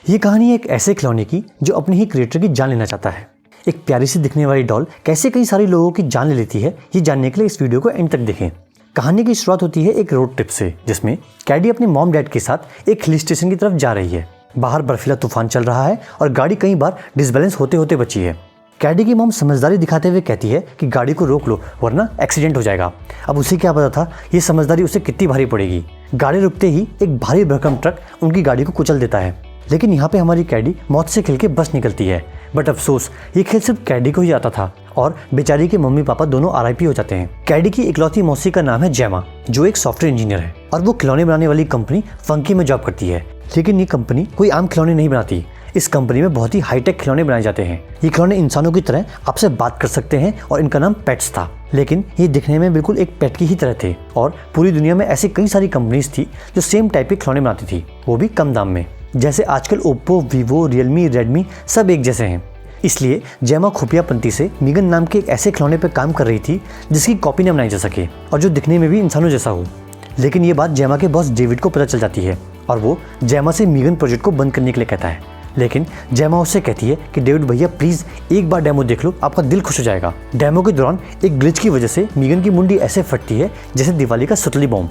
ये कहानी है एक ऐसे खिलौने की जो अपने ही क्रिएटर की जान लेना चाहता है। एक प्यारी सी दिखने वाली डॉल कैसे कई सारे लोगों की जान ले लेती है, ये जानने के लिए इस वीडियो को एंड तक देखें। कहानी की शुरुआत होती है एक रोड ट्रिप से, जिसमें कैडी अपने मॉम डैड के साथ एक हिल स्टेशन की तरफ जा रही है। बाहर बर्फीला तूफान चल रहा है और गाड़ी कई बार डिसबैलेंस होते होते बची है। कैडी की मॉम समझदारी दिखाते हुए कहती है कि गाड़ी को रोक लो वरना एक्सीडेंट हो जाएगा। अब उसे क्या पता था ये समझदारी उसे कितनी भारी पड़ेगी। गाड़ी रुकते ही एक भारी भरकम ट्रक उनकी गाड़ी को कुचल देता है। लेकिन यहाँ पे हमारी कैडी मौत से खेल के बच निकलती है। बट अफसोस ये खेल सिर्फ कैडी को ही आता था और बेचारी के मम्मी पापा दोनों आरआईपी हो जाते हैं। कैडी की इकलौती मौसी का नाम है जेमा, जो एक सॉफ्टवेयर इंजीनियर है और वो खिलौने बनाने वाली कंपनी फंकी में जॉब करती है। लेकिन ये कंपनी कोई आम खिलौने नहीं बनाती। इस कंपनी में बहुत ही हाईटेक खिलौने बनाए जाते हैं। ये खिलौने इंसानों की तरह आपसे बात कर सकते हैं और इनका नाम पेट्स था। लेकिन ये दिखने में बिल्कुल एक पेट की ही तरह थे और पूरी दुनिया में ऐसी कई सारी कंपनीज थी जो सेम टाइप के खिलौने बनाती थी, वो भी कम दाम में। जैसे आजकल ओप्पो, वीवो, रियलमी, रेडमी सब एक जैसे हैं। इसलिए जेमा खुफियापंती से मीगन नाम के एक ऐसे खिलौने पर काम कर रही थी जिसकी कॉपी न बनाई जा सके और जो दिखने में भी इंसानों जैसा हो। लेकिन ये बात जेमा के बॉस डेविड को पता चल जाती है और वो जेमा से मीगन प्रोजेक्ट को बंद करने के लिए कहता है। लेकिन जेमा उससे कहती है कि डेविड भैया प्लीज एक बार डेमो देख लो, आपका दिल खुश हो जाएगा। डेमो के दौरान एक ग्लिच की वजह से मीगन की मुंडी ऐसे फटती है जैसे दिवाली का सुतली बॉम्ब।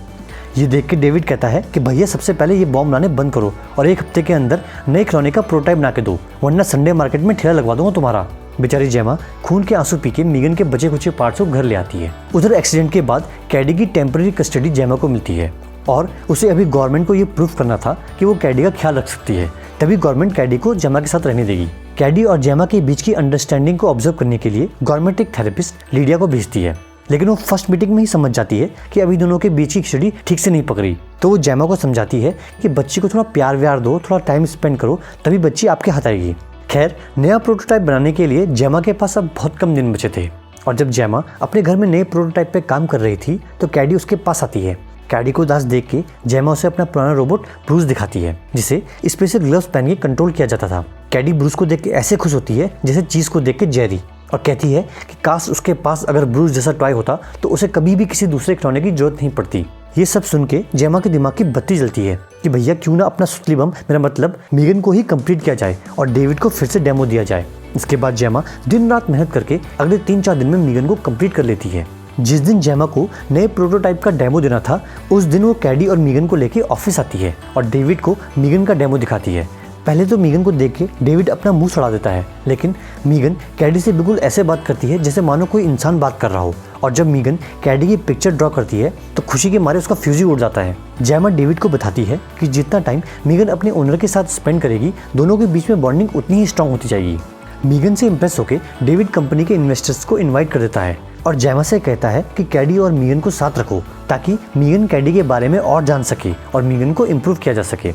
ये देख के डेविड कहता है कि भैया सबसे पहले ये बॉम्ब बनाने बंद करो और एक हफ्ते के अंदर नए खिलौने का प्रोटोटाइप बना के दो, वरना संडे मार्केट में ठेला लगवा दूंगा तुम्हारा। बेचारी जेमा खून के आंसू पी के मीगन के बचे कुचे पार्ट्स को घर ले आती है। उधर एक्सीडेंट के बाद कैडी की टेम्पररी कस्टडी जेमा को मिलती है और उसे अभी गवर्नमेंट को ये प्रूफ करना था कि वो कैडी का ख्याल रख सकती है, तभी गवर्नमेंट कैडी को जेमा के साथ रहने देगी। कैडी और जेमा के बीच की अंडरस्टैंडिंग को ऑब्जर्व करने के लिए गवर्नमेंट एक थेरेपिस्ट लीडिया को भेजती है। लेकिन वो फर्स्ट मीटिंग में ही समझ जाती है कि अभी दोनों के बीच की खिचड़ी ठीक से नहीं पकड़ी। तो वो जेमा को समझाती है कि बच्ची को थोड़ा प्यार व्यार दो, थोड़ा टाइम स्पेंड करो, तभी बच्ची आपके हाथ आएगी। खैर, नया प्रोटोटाइप बनाने के लिए जेमा के पास अब बहुत कम दिन बचे थे और जब जेमा अपने घर में नए प्रोटोटाइप पे काम कर रही थी तो कैडी उसके पास आती है। कैडी को उदास देख के जेमा उसे अपना पुराना रोबोट ब्रूस दिखाती है, जिसे स्पेशल ग्लव्स पहन के कंट्रोल किया जाता था। कैडी ब्रूस को देख के ऐसे खुश होती है जैसे चीज को देख के जेरी, और कहती है कि काश उसके पास अगर ब्रूस जैसा टॉय होता तो उसे कभी भी किसी दूसरे खिलौने की जरूरत नहीं पड़ती। ये सब सुन के जेमा के दिमाग की बत्ती जलती है कि भैया क्यों ना अपना सुतली बम, मेरा मतलब मीगन को ही कंप्लीट किया जाए और डेविड को फिर से डेमो दिया जाए। इसके बाद जेमा दिन रात मेहनत करके अगले 3-4 दिन में मीगन को कंप्लीट कर लेती है। जिस दिन जेमा को नए प्रोटोटाइप का डेमो देना था उस दिन वो कैडी और मीगन को लेके ऑफिस आती है और डेविड को मीगन का डेमो दिखाती है। पहले तो मीगन को देख के डेविड अपना मुंह सड़ा देता है, लेकिन मीगन कैडी से बिल्कुल ऐसे बात करती है जैसे मानो कोई इंसान बात कर रहा हो। और जब मीगन कैडी की पिक्चर ड्रॉ करती है तो खुशी के मारे उसका फ्यूज ही उड़ जाता है। जेमा डेविड को बताती है कि जितना टाइम मीगन अपने ओनर के साथ स्पेंड करेगी, दोनों के बीच में बॉन्डिंग उतनी ही स्ट्रांग होती जाएगी। मीगन से इम्प्रेस होकर डेविड कंपनी के इन्वेस्टर्स को इन्वाइट कर देता है और जेमा से कहता है कि कैडी और मीगन को साथ रखो ताकि मीगन कैडी के बारे में और जान सके और मीगन को इम्प्रूव किया जा सके।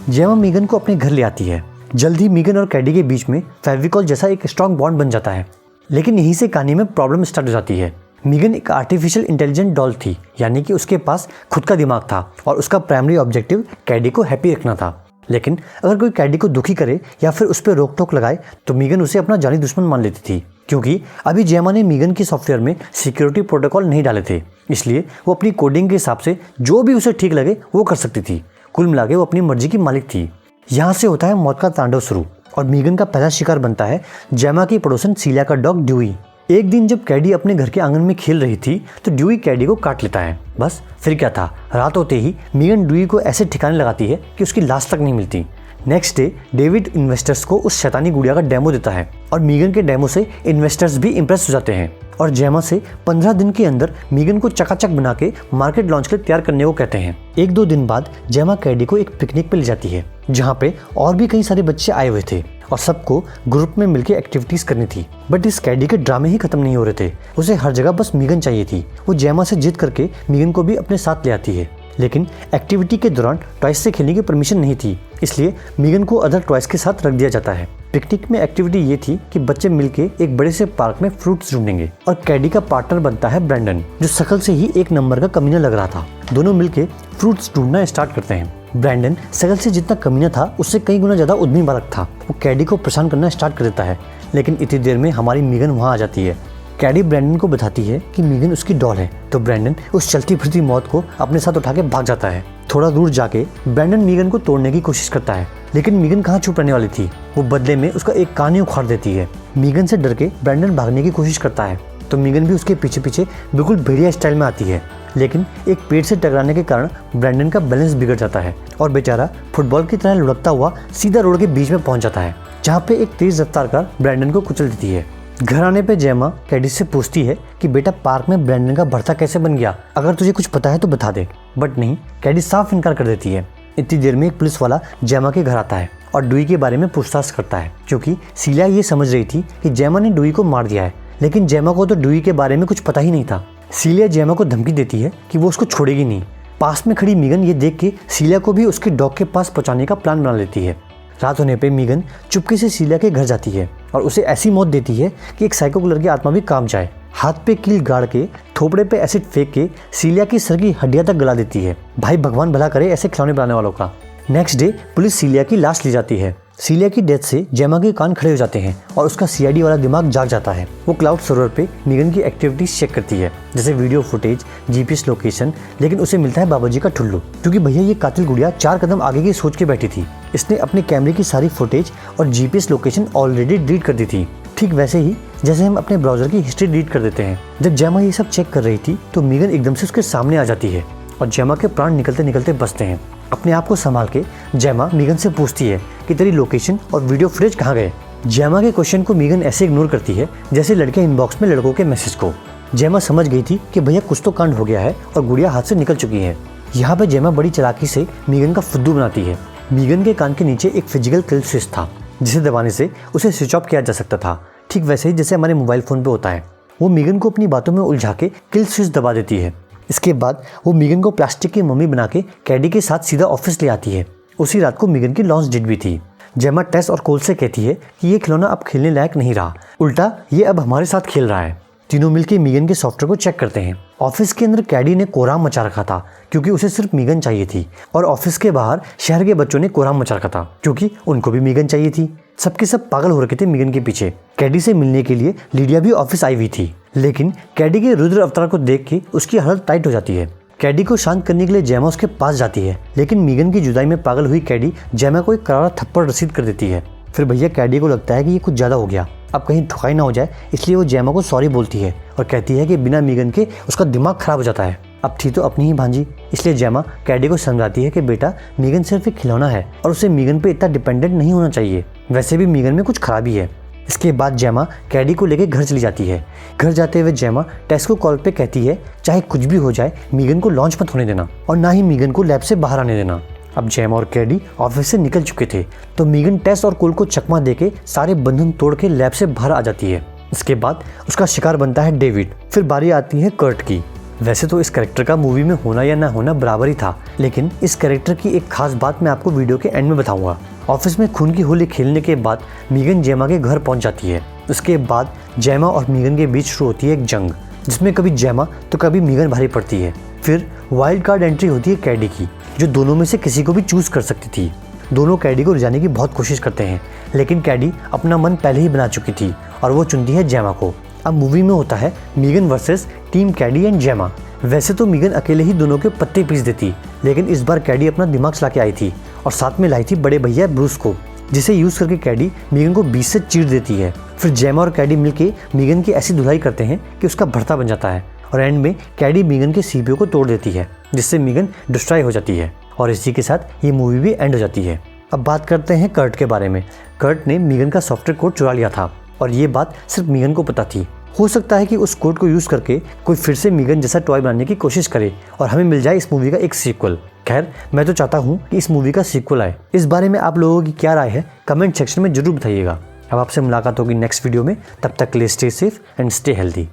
जेमा मीगन को अपने घर ले आती है। जल्द ही मीगन और कैडी के बीच में फेविकॉल जैसा एक स्ट्रॉन्ग बॉन्ड बन जाता है। लेकिन यहीं से कहानी में प्रॉब्लम स्टार्ट हो जाती है। मीगन एक आर्टिफिशियल इंटेलिजेंट डॉल थी, यानी कि उसके पास खुद का दिमाग था और उसका प्राइमरी ऑब्जेक्टिव कैडी को हैप्पी रखना था। लेकिन अगर कोई कैडी को दुखी करे या फिर उस पर रोक टोक लगाए तो मीगन उसे अपना जानी दुश्मन मान लेती थी, क्योंकि अभी जेमा ने मीगन की सॉफ्टवेयर में सिक्योरिटी प्रोटोकॉल नहीं डाले थे। इसलिए वो अपनी कोडिंग के हिसाब से जो भी उसे ठीक लगे वो कर सकती थी। कुल मिला के वो अपनी मर्जी की मालिक थी। यहाँ से होता है मौत का तांडव शुरू और मीगन का पहला शिकार बनता है जेमा की पड़ोसन सीलिया का डॉग ड्यूई। एक दिन जब कैडी अपने घर के आंगन में खेल रही थी तो ड्यूई कैडी को काट लेता है। बस फिर क्या था, रात होते ही मीगन ड्यूई को ऐसे ठिकाने लगाती है कि उसकी लाश तक नहीं मिलती। नेक्स्ट डे डेविड इन्वेस्टर्स को उस शैतानी गुड़िया का डेमो देता है और मीगन के डेमो से इन्वेस्टर्स भी इंप्रेस हो जाते हैं और जेमा से 15 दिन के अंदर मीगन को चकाचक बना के मार्केट लॉन्च के लिए तैयार करने को कहते हैं। 1-2 दिन बाद जेमा कैडी को एक पिकनिक पे ले जाती है जहाँ पे और भी कई सारे बच्चे आए हुए थे और सबको ग्रुप में मिलकर एक्टिविटीज करनी थी। बट इस कैडी के ड्रामे ही खत्म नहीं हो रहे थे। उसे हर जगह बस मीगन चाहिए थी। वो जेमा से जिद करके मीगन को भी अपने साथ ले आती है, लेकिन एक्टिविटी के दौरान टॉयज से खेलने की परमिशन नहीं थी, इसलिए मीगन को अदर टॉयज के साथ रख दिया जाता है। पिकनिक में एक्टिविटी ये थी कि बच्चे मिलके एक बड़े से पार्क में फ्रूट्स ढूंढेंगे और कैडी का पार्टनर बनता है ब्रैंडन, जो शकल से ही एक नंबर का कमीना लग रहा था। दोनों मिलके फ्रूट्स ढूंढना स्टार्ट करते हैं। ब्रैंडन शकल से जितना कमीना था उससे कई गुना ज्यादा उद्यमी बालक था। वो कैडी को परेशान करना स्टार्ट कर देता है, लेकिन इतनी देर में हमारी मीगन वहाँ आ जाती है। कैडी ब्रैंडन को बताती है कि मीगन उसकी डॉल है, तो ब्रैंडन उस चलती फिरती मौत को अपने साथ उठा के भाग जाता है। थोड़ा दूर जाके ब्रैंडन मीगन को तोड़ने की कोशिश करता है, लेकिन मीगन कहाँ चुप रहने वाली थी। वो बदले में उसका एक कान ही उखाड़ देती है। मीगन से डर के ब्रैंडन भागने की कोशिश करता है, तो मीगन भी उसके पीछे पीछे बिल्कुल भेड़िया स्टाइल में आती है, लेकिन एक पेड़ से टकराने के कारण ब्रैंडन का बैलेंस बिगड़ जाता है और बेचारा फुटबॉल की तरह लुढ़कता हुआ सीधा रोड के बीच में पहुंच जाता है, जहाँ पे एक तेज रफ्तार कार ब्रैंडन को कुचल देती है। घर आने पे जेमा कैडी से पूछती है कि बेटा पार्क में ब्रैंडन का भर्ता कैसे बन गया, अगर तुझे कुछ पता है तो बता दे। बट नहीं, कैडी साफ इनकार कर देती है। इतनी देर में एक पुलिस वाला जेमा के घर आता है और डुई के बारे में पूछताछ करता है, क्योंकि सीलिया ये समझ रही थी कि जेमा ने डुई को मार दिया है, लेकिन जेमा को तो डुई के बारे में कुछ पता ही नहीं था। सीलिया जेमा को धमकी देती है कि वो उसको छोड़ेगी नहीं। पास में खड़ी मीगन ये देख के सीलिया को भी उसके डॉग के पास पहुंचाने का प्लान बना लेती है। रात होने पे मीगन चुपके से सीलिया के घर जाती है और उसे ऐसी मौत देती है कि एक साइको किलर की आत्मा भी काम जाए। हाथ पे कील गाड़ के, थोपड़े पे एसिड फेंक के सीलिया की सर की हड्डियां तक गला देती है। भाई भगवान भला करे ऐसे खिलौने बनाने वालों का। नेक्स्ट डे पुलिस सीलिया की लाश ले जाती है। सीलिया की डेथ से जेमा के कान खड़े हो जाते हैं और उसका सीआईडी वाला दिमाग जाग जाता है। वो क्लाउड सर्वर पे मीगन की एक्टिविटीज चेक करती है, जैसे वीडियो फुटेज, जीपीएस लोकेशन, लेकिन उसे मिलता है बाबाजी का ठुल्लू, क्योंकि भैया ये कातिल गुड़िया 4 कदम आगे की सोच के बैठी थी। इसने अपने कैमरे की सारी फुटेज और जीपीएस लोकेशन ऑलरेडी डिलीट कर दी थी, ठीक वैसे ही जैसे हम अपने ब्राउजर की हिस्ट्री डिलीट कर देते हैं। जब जेमा ये सब चेक कर रही थी तो मीगन एकदम से उसके सामने आ जाती है और जेमा के प्राण निकलते निकलते बचते हैं। अपने आप को संभाल के जेमा मीगन से पूछती है कि तेरी लोकेशन और वीडियो फुटेज कहाँ गए। जेमा के क्वेश्चन को मीगन ऐसे इग्नोर करती है जैसे लड़के इनबॉक्स में लड़कों के मैसेज को। जेमा समझ गई थी कि भैया कुछ तो कांड हो गया है और गुड़िया हाथ से निकल चुकी है। यहाँ पे जेमा बड़ी चालाकी से मीगन का फुद्दू बनाती है। मीगन के कान के नीचे एक फिजिकल किल स्विच था, जिसे दबाने से उसे स्विच ऑफ किया जा सकता था, ठीक वैसे ही जैसे हमारे मोबाइल फ़ोन पे होता है। वो मीगन को अपनी बातों में उलझा के किल स्विच दबा देती है। इसके बाद वो मीगन को प्लास्टिक की मम्मी बना के कैडी के साथ सीधा ऑफिस ले आती है। उसी रात को मीगन की लॉन्च डेट भी थी। जेमा टेस और कोल से कहती है कि ये खिलौना अब खेलने लायक नहीं रहा, उल्टा ये अब हमारे साथ खेल रहा है। तीनों मिलकर मीगन के सॉफ्टवेयर को चेक करते हैं। ऑफिस के अंदर कैडी ने कोहराम मचा रखा था, क्योंकि उसे सिर्फ मीगन चाहिए थी, और ऑफिस के बाहर शहर के बच्चों ने कोहराम मचा रखा था, क्योंकि उनको भी मीगन चाहिए थी। सबके सब पागल हो रखे थे मीगन के पीछे। कैडी से मिलने के लिए लिडिया भी ऑफिस आई हुई थी, लेकिन कैडी के रुद्र अवतार को देख के उसकी हालत टाइट हो जाती है। कैडी को शांत करने के लिए जेमा उसके पास जाती है, लेकिन मीगन की जुदाई में पागल हुई कैडी जेमा को एक करारा थप्पड़ रसीद कर देती है। फिर भैया कैडी को लगता है कि ये कुछ ज़्यादा हो गया, अब कहीं ठुकाई ना हो जाए, इसलिए वो जेमा को सॉरी बोलती है और कहती है कि बिना मीगन के उसका दिमाग खराब हो जाता है। अब थी तो अपनी ही भांजी, इसलिए जेमा कैडी को समझाती है कि बेटा मीगन सिर्फ एक खिलौना है और उसे मीगन पे इतना डिपेंडेंट नहीं होना चाहिए, वैसे भी मीगन में कुछ खराबी है। इसके बाद जेमा कैडी को लेकर घर चली जाती है। घर जाते हुए जेमा टेस को कॉल पे कहती है चाहे कुछ भी हो जाए मीगन को लॉन्च मत होने देना और ना ही मीगन को लैब से बाहर आने देना। अब जेमा और कैडी ऑफिस से निकल चुके थे, तो मीगन टेस और कोल को चकमा देके सारे बंधन तोड़ के लैब से बाहर आ जाती है। इसके बाद उसका शिकार बनता है डेविड। फिर बारी आती है कर्ट की। वैसे तो इस कैरेक्टर का मूवी में होना या ना होना बराबर ही था, लेकिन इस कैरेक्टर की एक खास बात मैं आपको वीडियो के एंड में बताऊंगा। ऑफिस में खून की होली खेलने के बाद मीगन जेमा के घर पहुंच जाती है। उसके बाद जेमा और मीगन के बीच शुरू होती है एक जंग, जिसमें कभी जेमा तो कभी मीगन भारी पड़ती है। फिर वाइल्ड कार्ड एंट्री होती है कैडी की, जो दोनों में से किसी को भी चूज कर सकती थी। दोनों कैडी को रिझाने की बहुत कोशिश करते हैं, लेकिन कैडी अपना मन पहले ही बना चुकी थी और वो चुनती है जेमा को। अब मूवी में होता है Megan versus team Cady and जेमा। वैसे तो मीगन अकेले ही दोनों के पत्ते पीस देती, लेकिन इस बार कैडी अपना दिमाग चला के आई थी और साथ में लाई थी बड़े भैया ब्रूस को, जिसे यूज करके कैडी मीगन को बीच से चीर देती है। फिर जेमा और कैडी मिलके मीगन की ऐसी धुलाई करते हैं कि उसका भर्ता बन जाता है और एंड में कैडी मीगन के सीपीयू को तोड़ देती है, जिससे मीगन डिस्ट्रॉय हो जाती है और इसी के साथ ये मूवी भी एंड हो जाती है। अब बात करते हैं कर्ट के बारे में। कर्ट ने मीगन का सॉफ्टवेयर कोड चुरा लिया था और ये बात सिर्फ मीगन को पता थी। हो सकता है कि उस कोड को यूज करके कोई फिर से मीगन जैसा टॉय बनाने की कोशिश करे और हमें मिल जाए इस मूवी का एक सीक्वल। खैर, मैं तो चाहता हूँ कि इस मूवी का सीक्वल आए। इस बारे में आप लोगों की क्या राय है कमेंट सेक्शन में जरूर बताइएगा। अब आपसे मुलाकात होगी नेक्स्ट वीडियो में, तब तक के लिए stay safe and stay healthy.